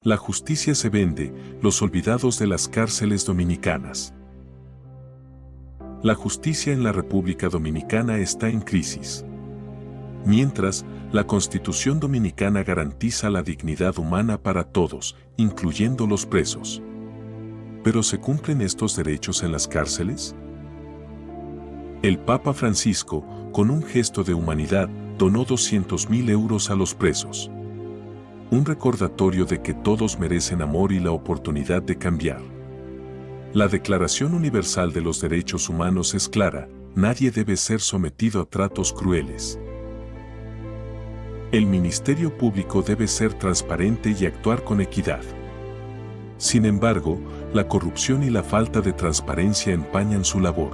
La justicia se vende, los olvidados de las cárceles dominicanas. La justicia en la República Dominicana está en crisis. Mientras, la Constitución Dominicana garantiza la dignidad humana para todos, incluyendo los presos. ¿Pero se cumplen estos derechos en las cárceles? El Papa Francisco, con un gesto de humanidad, donó 200.000 euros a los presos. Un recordatorio de que todos merecen amor y la oportunidad de cambiar. La Declaración Universal de los Derechos Humanos es clara: nadie debe ser sometido a tratos crueles. El Ministerio Público debe ser transparente y actuar con equidad. Sin embargo, la corrupción y la falta de transparencia empañan su labor.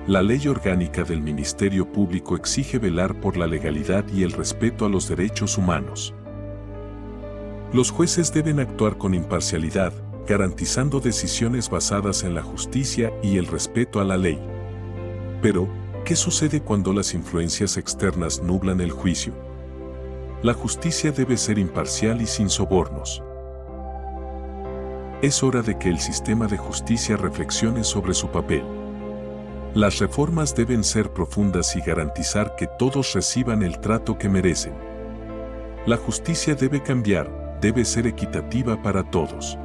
La Ley Orgánica del Ministerio Público exige velar por la legalidad y el respeto a los derechos humanos. Los jueces deben actuar con imparcialidad, garantizando decisiones basadas en la justicia y el respeto a la ley. Pero, ¿qué sucede cuando las influencias externas nublan el juicio? La justicia debe ser imparcial y sin sobornos. Es hora de que el sistema de justicia reflexione sobre su papel. Las reformas deben ser profundas y garantizar que todos reciban el trato que merecen. La justicia debe cambiar, debe ser equitativa para todos.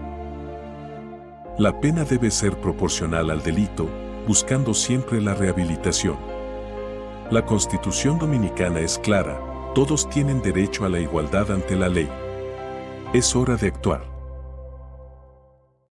La pena debe ser proporcional al delito, buscando siempre la rehabilitación. La Constitución Dominicana es clara: todos tienen derecho a la igualdad ante la ley. Es hora de actuar.